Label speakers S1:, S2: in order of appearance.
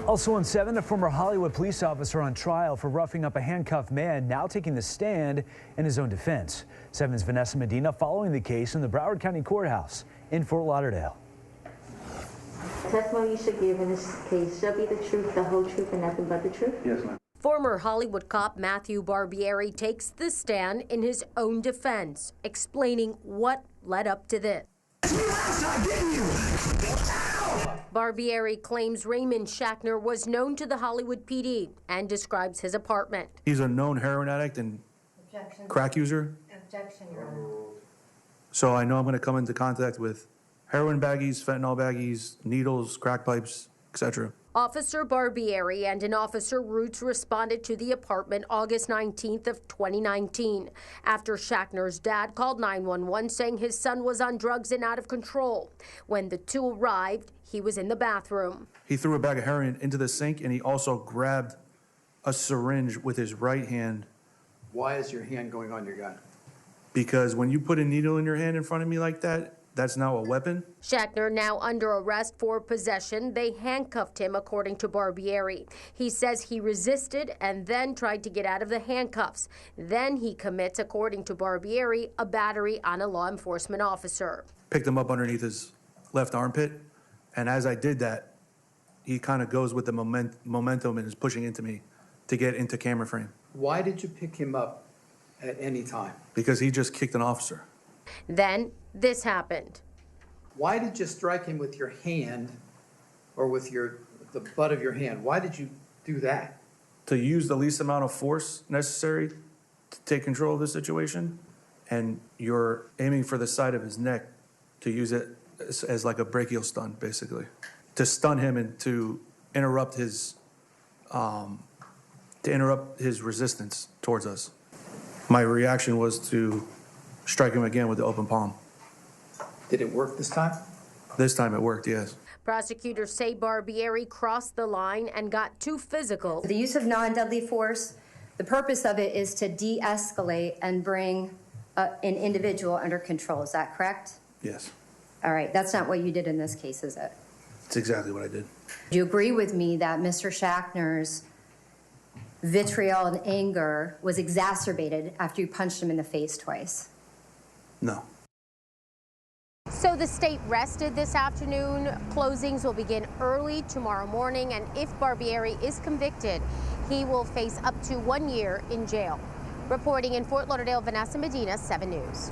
S1: Also on 7, a former Hollywood police officer on trial for roughing up a handcuffed man now taking the stand in his own defense. 7's Vanessa Medina following the case in the Broward County Courthouse in Fort Lauderdale.
S2: The testimony you should give in this case shall be the truth, the whole truth, and nothing but the truth?
S3: Yes, ma'am.
S4: Former Hollywood cop Matthew Barbieri takes the stand in his own defense, explaining what led up to this. Barbieri claims Raymond Schachner was known to the Hollywood PD and describes his apartment.
S3: He's a known heroin addict and crack user.
S2: Objection, Your Honor.
S3: So I know I'm going to come into contact with heroin baggies, fentanyl baggies, needles, crack pipes, etc.
S4: Officer Barbieri and an officer Roots responded to the apartment August 19th of 2019 after Schachner's dad called 911 saying his son was on drugs and out of control. When the two arrived, he was in the bathroom.
S3: He threw a bag of heroin into the sink, and he also grabbed a syringe with his right hand.
S5: Why is your hand going on your gun?
S3: Because when you put a needle in your hand in front of me like that, that's now a weapon.
S4: Schachner now under arrest for possession. They handcuffed him, according to Barbieri. He says he resisted and then tried to get out of the handcuffs. Then he commits, according to Barbieri, a battery on a law enforcement officer.
S3: Picked him up underneath his left armpit, and as I did that, he kind of goes with the momentum and is pushing into me to get into camera frame.
S5: Why did you pick him up at any time?
S3: Because he just kicked an officer.
S4: Then this happened.
S5: Why did you strike him with your hand or with the butt of your hand? Why did you do that?
S3: To use the least amount of force necessary to take control of the situation, and you're aiming for the side of his neck to use it as like a brachial stun, basically, to stun him and to interrupt his resistance towards us. My reaction was to strike him again with the open palm.
S5: Did it work this time?
S3: This time it worked, yes.
S4: Prosecutors say Barbieri crossed the line and got too physical.
S6: The use of non-deadly force, the purpose of it is to de-escalate and bring an individual under control. Is that correct?
S3: Yes.
S6: All right. That's not what you did in this case, is it?
S3: It's exactly what I did.
S6: Do you agree with me that Mr. Schachner's vitriol and anger was exacerbated after you punched him in the face twice?
S3: No.
S4: So the state rested this afternoon. Closings will begin early tomorrow morning, and if Barbieri is convicted, he will face up to 1 year in jail. Reporting in Fort Lauderdale, Vanessa Medina, 7 News.